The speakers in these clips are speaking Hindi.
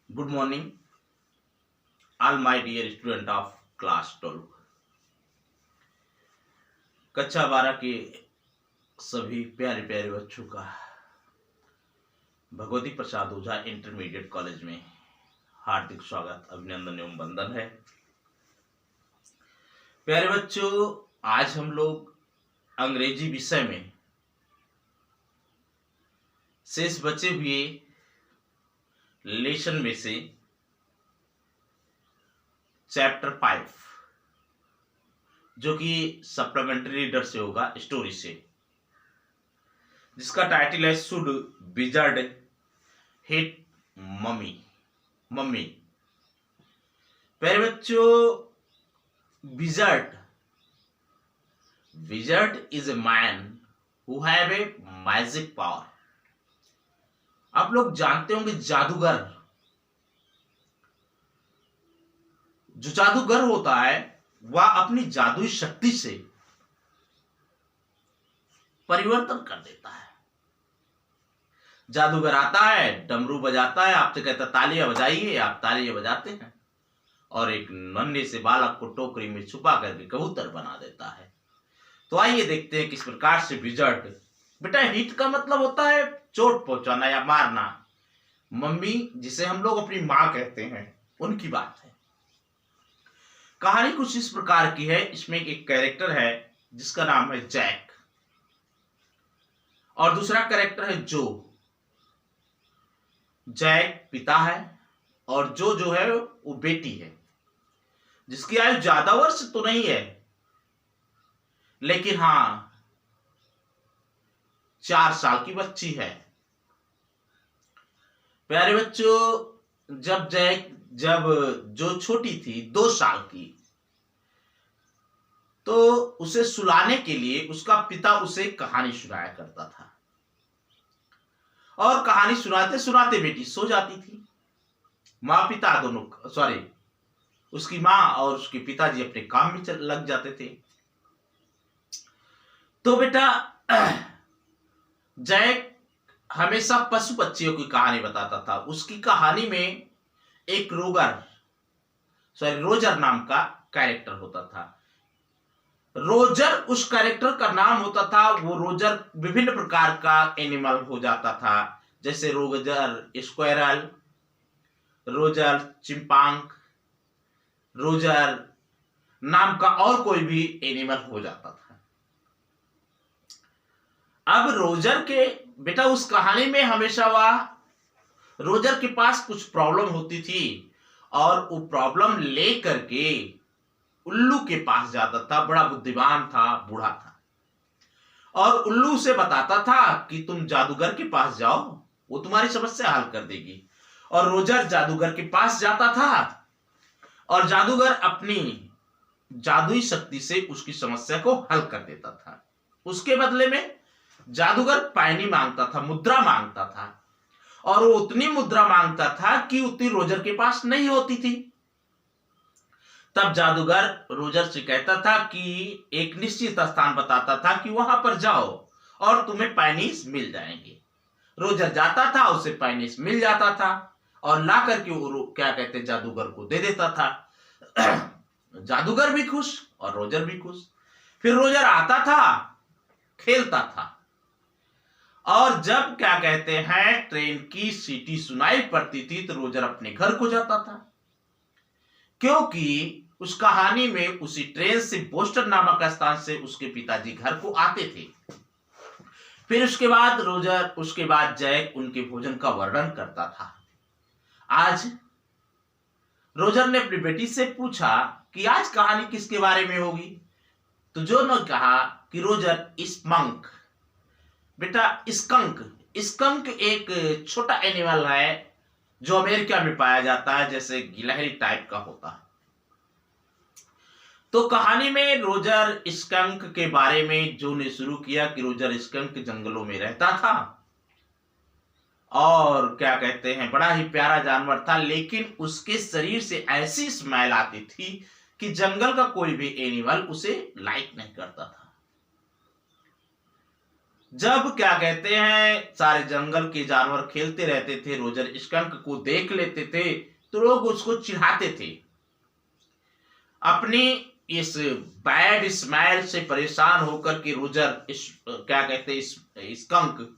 Good morning, all my dear student of class 12। कक्षा 12 के सभी प्यारे प्यारे बच्चों का भगवती प्रसाद ओझा इंटरमीडिएट कॉलेज में हार्दिक स्वागत, अभिनंदन एवं वंदन है। प्यारे बच्चों, आज हम लोग अंग्रेजी विषय में शेष बचे हुए लेसन में से चैप्टर 5 जो कि सप्लीमेंट्री रीडर से होगा, स्टोरी से, जिसका टाइटल है should wizard hit mummy mummy. प्यारे बच्चों, wizard wizard is a man who have a magic power. आप लोग जानते होंगे जादूगर, जो जादूगर होता है वह अपनी जादुई शक्ति से परिवर्तन कर देता है। जादूगर आता है, डमरू बजाता है, आपसे कहता तालियां बजाइए, आप तालियां बजाते हैं और एक नन्हे से बालक को टोकरी में छुपा करके कबूतर बना देता है। तो आइए देखते हैं किस प्रकार से विजर्ड। बेटा, हिट का मतलब होता है चोट पहुंचाना या मारना। मम्मी, जिसे हम लोग अपनी मां कहते हैं, उनकी बात है। कहानी कुछ इस प्रकार की है। इसमें एक कैरेक्टर है जिसका नाम है जैक और दूसरा कैरेक्टर है जो। जैक पिता है और जो है वो बेटी है, जिसकी आयु ज्यादा वर्ष तो नहीं है, लेकिन हाँ 4 साल की बच्ची है। प्यारे बच्चों, जब जो छोटी थी 2 साल की, तो उसे सुलाने के लिए उसका पिता उसे कहानी सुनाया करता था और कहानी सुनाते सुनाते बेटी सो जाती थी। माँ पिता दोनों, उसकी माँ और उसके पिताजी अपने काम में लग जाते थे। तो बेटा, जैक हमेशा पशु पक्षियों की कहानी बताता था। उसकी कहानी में एक रोजर नाम का कैरेक्टर होता था। रोजर उस कैरेक्टर का नाम होता था। वो रोजर विभिन्न प्रकार का एनिमल हो जाता था, जैसे रोजर स्क्वायरल, रोजर चिंपांग, रोजर नाम का और कोई भी एनिमल हो जाता था। अब रोजर के बेटा, उस कहानी में हमेशा वह रोजर के पास कुछ प्रॉब्लम होती थी और वो प्रॉब्लम ले करके उल्लू के पास जाता था। बड़ा बुद्धिमान था, बूढ़ा था, और उल्लू से बताता था कि तुम जादूगर के पास जाओ, वो तुम्हारी समस्या हल कर देगी। और रोजर जादूगर के पास जाता था और जादूगर अपनी जादुई शक्ति से उसकी समस्या को हल कर देता था। उसके बदले में जादूगर पैनी मांगता था, मुद्रा मांगता था, और वो उतनी मुद्रा मांगता था कि उतनी रोजर के पास नहीं होती थी। तब जादूगर रोजर से कहता था कि एक निश्चित स्थान बताता था कि वहां पर जाओ और तुम्हें पैनीस मिल जाएंगे। रोजर जाता था, उसे पैनीस मिल जाता था और ला करके वो क्या कहते जादूगर को दे देता था। जादूगर भी खुश और रोजर भी खुश। फिर रोजर आता था, खेलता था, और जब क्या कहते हैं ट्रेन की सीटी सुनाई पड़ती थी तो रोजर अपने घर को जाता था, क्योंकि उस कहानी में उसी ट्रेन से बोस्टन नामक स्थान से उसके पिताजी घर को आते थे। फिर उसके बाद जैक उनके भोजन का वर्णन करता था। आज रोजर ने अपनी बेटी से पूछा कि आज कहानी किसके बारे में होगी, तो जो ने कहा कि रोजर स्पंक। बेटा, स्कंक एक छोटा एनिमल है जो अमेरिका में पाया जाता है, जैसे गिलहरी टाइप का होता है। तो कहानी में रोजर स्कंक के बारे में जो ने शुरू किया कि रोजर स्कंक जंगलों में रहता था और क्या कहते हैं बड़ा ही प्यारा जानवर था, लेकिन उसके शरीर से ऐसी स्मेल आती थी कि जंगल का कोई भी एनिमल उसे लाइक नहीं करता था। जब क्या कहते हैं सारे जंगल के जानवर खेलते रहते थे, रोजर स्कंक को देख लेते थे तो लोग उसको चिढ़ाते थे। अपनी इस बैड स्माइल से परेशान होकर के रोजर क्या कहते हैं स्कंक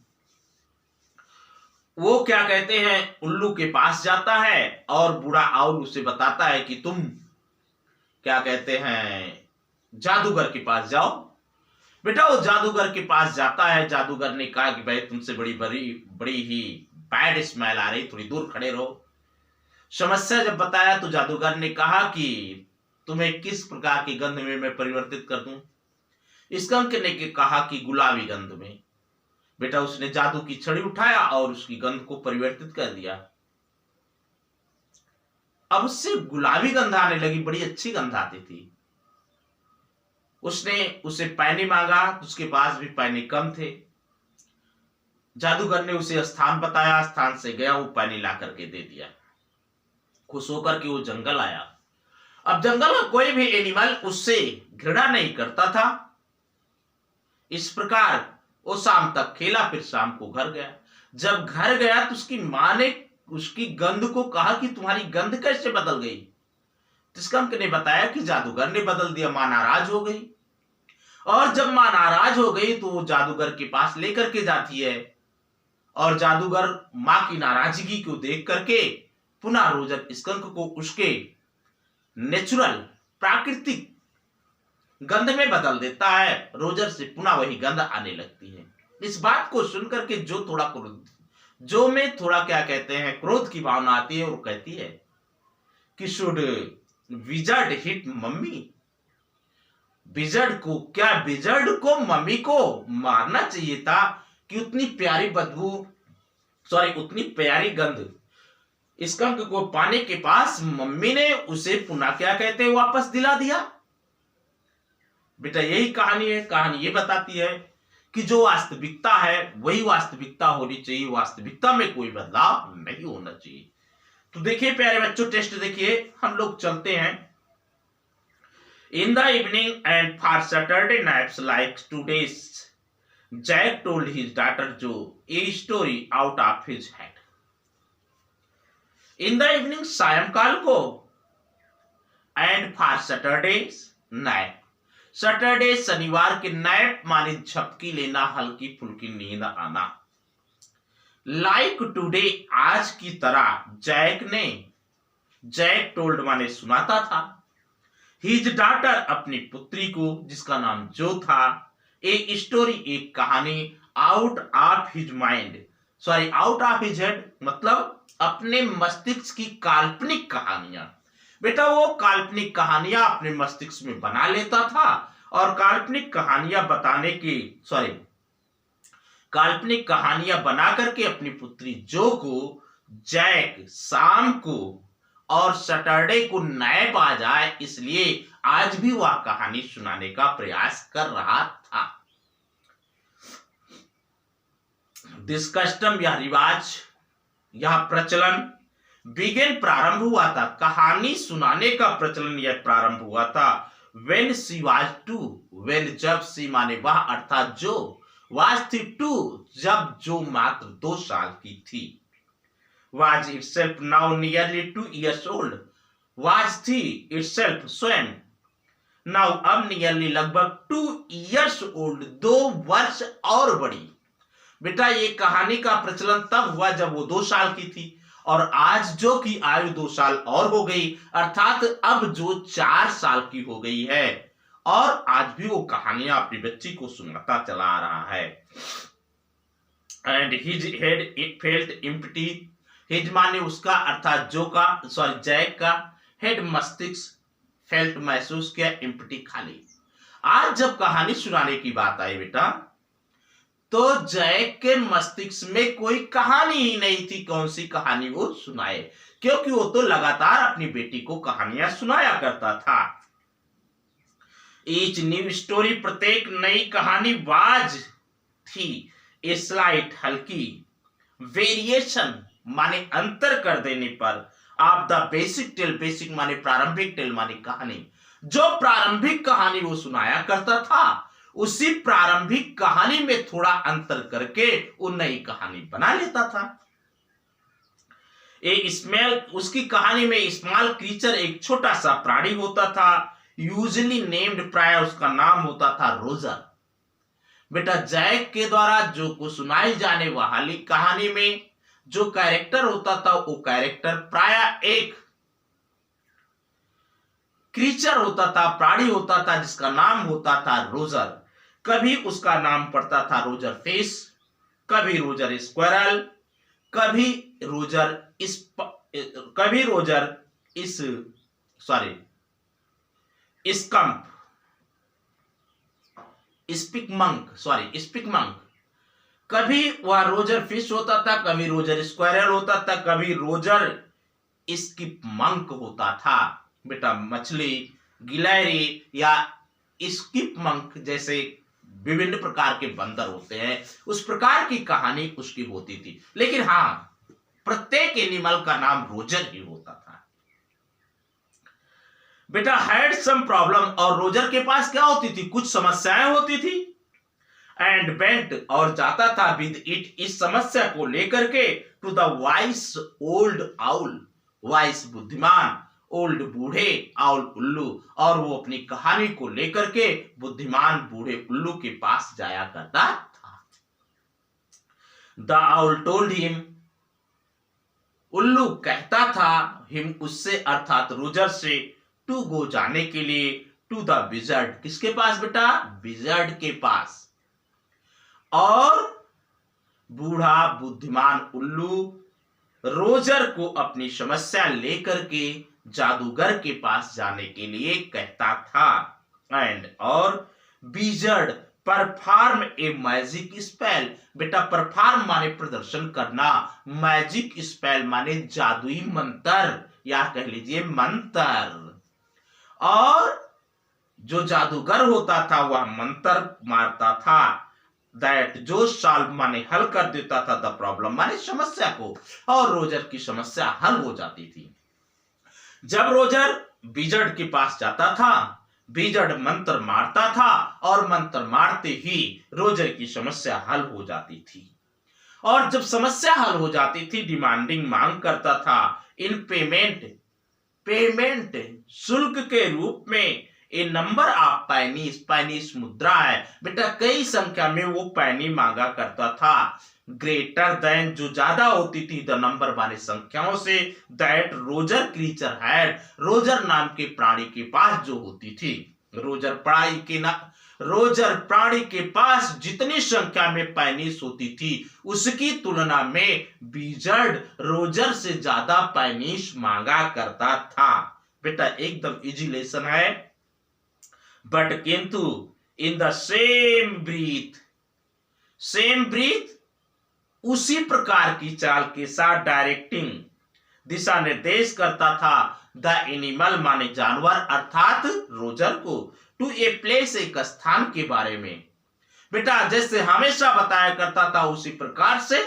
वो क्या कहते हैं उल्लू के पास जाता है और बूढ़ा आउल उसे बताता है कि तुम क्या कहते हैं जादूगर के पास जाओ। बेटा वो जादूगर के पास जाता है। जादूगर ने कहा कि भाई तुमसे बड़ी बड़ी बड़ी ही बैड स्मेल आ रही, थोड़ी दूर खड़े रहो। समस्या जब बताया तो जादूगर ने कहा कि तुम्हें किस प्रकार की गंध में मैं परिवर्तित कर दूं। स्कंक ने कहा कि गुलाबी गंध में। बेटा उसने जादू की छड़ी उठाया और उसकी गंध को परिवर्तित कर दिया। अब उससे गुलाबी गंध आने लगी, बड़ी अच्छी गंध आती थी। उसने उसे पैने मांगा, उसके पास भी पैने कम थे। जादूगर ने उसे स्थान बताया, स्थान से गया, वो पैने ला करके दे दिया। खुश होकर के वो जंगल आया। अब जंगल में कोई भी एनिमल उससे घृणा नहीं करता था। इस प्रकार वो शाम तक खेला, फिर शाम को घर गया। जब घर गया तो उसकी मां ने उसकी गंध को कहा कि तुम्हारी गंध कैसे बदल गई। स्कंक ने बताया कि जादूगर ने बदल दिया। मां नाराज हो गई और जब मां नाराज हो गई तो वो जादूगर के पास लेकर के जाती है और जादूगर मां की नाराजगी को देख करके पुनः रोजर स्कंक को उसके नेचुरल प्राकृतिक गंध में बदल देता है। रोजर से पुनः वही गंध आने लगती है। इस बात को सुनकर के जो में थोड़ा क्या कहते हैं क्रोध की भावना आती है, वो कहती है कि should wizard hit mummy. Wizard को मम्मी को मारना चाहिए था कि उतनी प्यारी उतनी प्यारी गंध स्कंक को पाने के पास मम्मी ने उसे पुनः क्या कहते हैं वापस दिला दिया। बेटा यही कहानी है। कहानी ये बताती है कि जो वास्तविकता है वही वास्तविकता होनी चाहिए, वास्तविकता में कोई बदलाव नहीं होना चाहिए। तो देखिए प्यारे बच्चों, टेस्ट देखिए, हम लोग चलते हैं। In the evening and for Saturday nights like today's Jack told his daughter Jo a story out of his head. In the evening सायंकाल को, and for Saturday night, Saturday शनिवार के नैप माने झपकी लेना, हल्की फुल्की नींद आना। लाइक टुडे आज की तरह जैक टोल्ड माने सुनाता था हिज डॉटर अपनी पुत्री को जिसका नाम जो था, ए स्टोरी एक कहानी, आउट ऑफ हिज हेड मतलब अपने मस्तिष्क की काल्पनिक कहानियां। बेटा वो काल्पनिक कहानियां अपने मस्तिष्क में बना लेता था और काल्पनिक कहानियां बना करके अपनी पुत्री जो को जैक शाम को और सैटरडे को नैप आ जाए इसलिए आज भी वह कहानी सुनाने का प्रयास कर रहा था। दिस कस्टम, यह रिवाज, यह प्रचलन बिगेन प्रारंभ हुआ था। कहानी सुनाने का प्रचलन यह प्रारंभ हुआ था when she was 2, when जब सी माने वह अर्थात जो, was थी 2 जब जो मात्र 2 साल की थी, was itself now nearly 2 years old, was थी itself स्वयं now अब nearly लगभग 2 years old 2 वर्ष और बड़ी। बेटा ये कहानी का प्रचलन तब हुआ जब वो 2 साल की थी और आज जो की आयु 2 साल और हो गई, अर्थात अब जो 4 साल की हो गई है और आज भी वो कहानियां अपनी बच्ची को सुनाता चला आ रहा है। And his head it felt empty, his माने उसका अर्थात जो का जैक का, हेड मस्तिष्क, फेल्ट महसूस किया, एम्प्टी खाली। आज जब कहानी सुनाने की बात आई बेटा तो जैक के मस्तिष्क में कोई कहानी ही नहीं थी, कौन सी कहानी वो सुनाए, क्योंकि वो तो लगातार अपनी बेटी को कहानियां सुनाया करता था। ईच न्यू स्टोरी, प्रत्येक नई कहानी, वाज थी ए स्लाइट हल्की, वेरिएशन माने अंतर कर देने पर, of the basic tale, basic माने प्रारंभिक, टेल माने कहानी, जो प्रारंभिक कहानी वो सुनाया करता था उसी प्रारंभिक कहानी में थोड़ा अंतर करके वो नई कहानी बना लेता था। उसकी कहानी में स्मॉल क्रीचर एक छोटा सा प्राणी होता था, यूजली नेम्ड, प्राय उसका नाम होता था रोजर। बेटा जैक के द्वारा जो को सुनाई जाने वाली कहानी में जो कैरेक्टर होता था वो कैरेक्टर प्राय एक क्रीचर होता था, प्राणी होता था जिसका नाम होता था रोजर। कभी उसका नाम पड़ता था रोजर फिश, कभी रोजर स्क्वायरल, कभी रोजर स्पिकमंक। कभी वह रोजर फिश होता था, कभी रोजर स्क्वायरल होता था, कभी रोजर स्किपमंक होता था। बेटा मछली, गिलहरी या स्किपमंक जैसे विभिन्न प्रकार के बंदर होते हैं, उस प्रकार की कहानी उसकी होती थी। लेकिन हाँ, प्रत्येक एनिमल का नाम रोजर ही होता था। बेटा हैड सम प्रॉब्लम, और रोजर के पास क्या होती थी, कुछ समस्याएं होती थी। एंड बेंट, और जाता था विद इट, इस समस्या को लेकर के, to the wise old owl, wise बुद्धिमान, ओल्ड बूढ़े, आउल उल्लू, और वो अपनी कहानी को लेकर के बुद्धिमान बूढ़े उल्लू के पास जाया करता था। द आउल टोल्ड हिम, उल्लू कहता था, हिम उससे अर्थात रोजर से, टू गो जाने के लिए, टू द विजर्ड, किसके पास बेटा, विजर्ड के पास। और बूढ़ा बुद्धिमान उल्लू रोजर को अपनी समस्या लेकर के जादूगर के पास जाने के लिए कहता था। एंड और wizard perform a magic spell, बेटा परफॉर्म माने प्रदर्शन करना, मैजिक स्पेल माने जादुई मंत्र या कह लीजिए मंत्र। और जो जादूगर होता था वह मंत्र मारता था, दैट जो सॉल्व माने हल कर देता था, द प्रॉब्लम माने समस्या को, और रोजर की समस्या हल हो जाती थी। जब रोजर विजर्ड के पास जाता था, विजर्ड मंत्र मारता था, और मंत्र मारते ही रोजर की समस्या हल हो जाती थी। और जब समस्या हल हो जाती थी, डिमांडिंग मांग करता था, इन पेमेंट शुल्क के रूप में, ए नंबर ऑफ पैनीस मुद्रा है बेटा, कई संख्या में वो पैनी मांगा करता था। ग्रेटर देन, जो ज्यादा होती थी, द नंबर वाले संख्याओं से, that Roger creature had, Roger नाम के प्राणी के पास जो होती थी। रोजर प्राणी के पास जितनी संख्या में पैनीस होती थी, उसकी तुलना में विजर्ड रोजर से ज्यादा पैनीस मांगा करता था। बेटा एकदम इजी लेसन है, बट किंतु इन द सेम ब्रीथ उसी प्रकार की चाल के साथ डायरेक्टिंग, दिशा निर्देश करता था, द एनिमल माने जानवर अर्थात रोजर को, टू ए प्लेस एक स्थान के बारे में। बेटा जैसे हमेशा बताया करता था उसी प्रकार से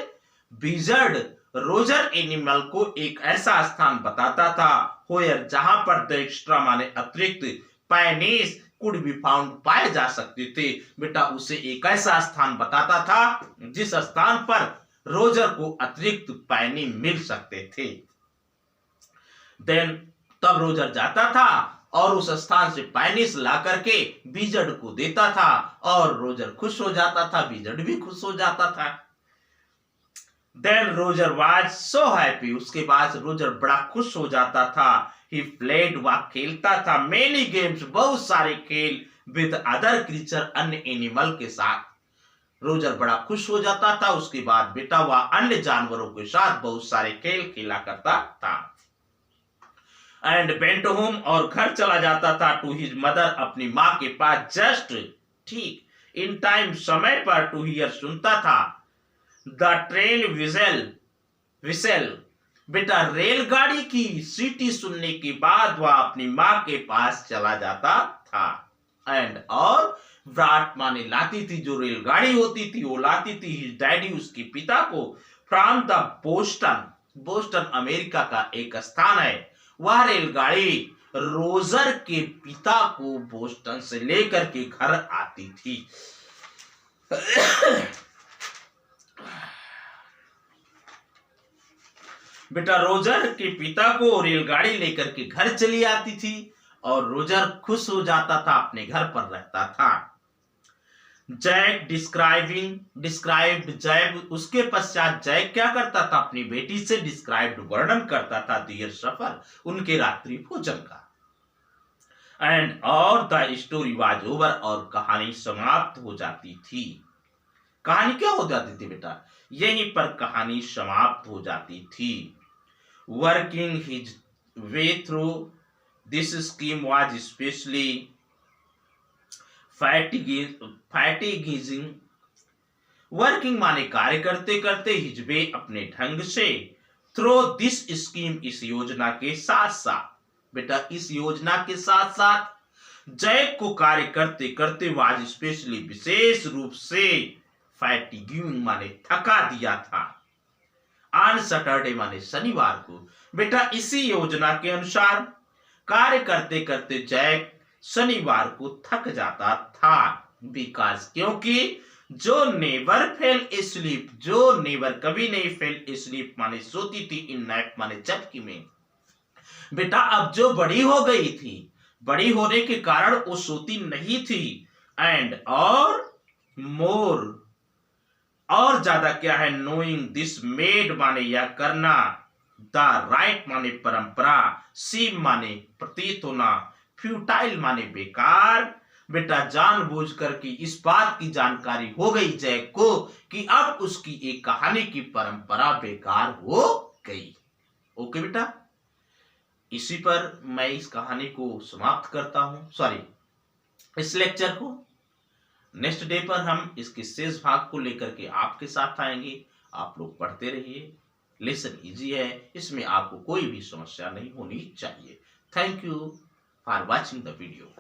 विजर्ड रोजर एनिमल को एक ऐसा स्थान बताता था, होयर जहां पर द एक्स्ट्रा माने अतिरिक्त पैनीस कुड बी फाउंड पाए जा सकते थे। बेटा उसे एक ऐसा स्थान बताता था जिस स्थान पर रोजर को अतिरिक्त पैनी मिल सकते थे। देन तब रोजर जाता था और उस स्थान से पैनिस ला करके विजर्ड को देता था, और रोजर खुश हो जाता था, विजर्ड भी खुश हो जाता था। Then Roger was so happy, उसके बाद रोजर बड़ा खुश हो जाता था। ही प्लेड, वह खेलता था, मेनी गेम्स, बहुत सारे खेल, विद अदर क्रीचर, अन्य एनिमल के साथ। रोजर बड़ा खुश हो जाता था, उसके बाद बेटा वह अन्य जानवरों के साथ बहुत सारे खेल खेला करता था। एंड वेंट होम, और घर चला जाता था, टू हिज मदर, अपनी माँ के पास, जस्ट ठीक इन टाइम, समय पर, टू हियर, सुनता था, द ट्रेन विसेल, बेटा रेलगाड़ी की सीटी सुनने के बाद वह अपनी माँ के पास चला जाता था। एंड और ब्राट माने लाती थी, जो रेलगाड़ी होती थी वो लाती थी हिज डैडी, उसके पिता को, फ्रॉम द बोस्टन अमेरिका का एक स्थान है, वह रेलगाड़ी रोजर के पिता को बोस्टन से लेकर के घर आती थी। बेटा रोजर के पिता को रेलगाड़ी लेकर के घर चली आती थी और रोजर खुश हो जाता था, अपने घर पर रहता था। जैक डिस्क्राइब्ड जैक, उसके पश्चात जैक क्या करता था, अपनी बेटी से डिस्क्राइब्ड वर्णन करता था देयर सफर, उनके रात्रि भोजन का। एंड और द स्टोरी वाज ओवर, और कहानी समाप्त हो जाती थी। कहानी क्या हो जाती थी बेटा, यहीं पर कहानी समाप्त हो जाती थी। Working his way through this scheme was specially fatiguing. Working माने कार्य करते करते, हिजबे अपने ढंग से, थ्रो दिस स्कीम इस योजना के साथ साथ, बेटा इस योजना के साथ साथ जैक को कार्य करते करते वाज स्पेशली विशेष रूप से, फैटिगिंग माने थका दिया था। ऑन सैटरडे माने शनिवार को, बेटा इसी योजना के अनुसार कार्य करते करते जैक शनिवार को थक जाता था। बिकॉज क्योंकि जो नेवर फेल स्लीप, जो नेवर कभी नहीं फेल स्लीप माने सोती थी, इन नाइट माने झपकी में, बेटा अब जो बड़ी हो गई थी, बड़ी होने के कारण वो सोती नहीं थी। एंड और मोर, और ज्यादा क्या है, नोइंग दिस मेड माने यह करना, द राइट माने परंपरा, सीम माने प्रतीत होना, फ्यूटाइल माने बेकार। बेटा जानबूझ कर की इस बात की जानकारी हो गई जैक को कि अब उसकी एक कहानी की परंपरा बेकार हो गई। ओके बेटा, इसी पर मैं इस कहानी को समाप्त करता हूं, सॉरी इस लेक्चर को। नेक्स्ट डे पर हम इसके शेष भाग को लेकर के आपके साथ आएंगे। आप लोग पढ़ते रहिए, लेसन इजी है, इसमें आपको कोई भी समस्या नहीं होनी चाहिए। Thank you for watching the video.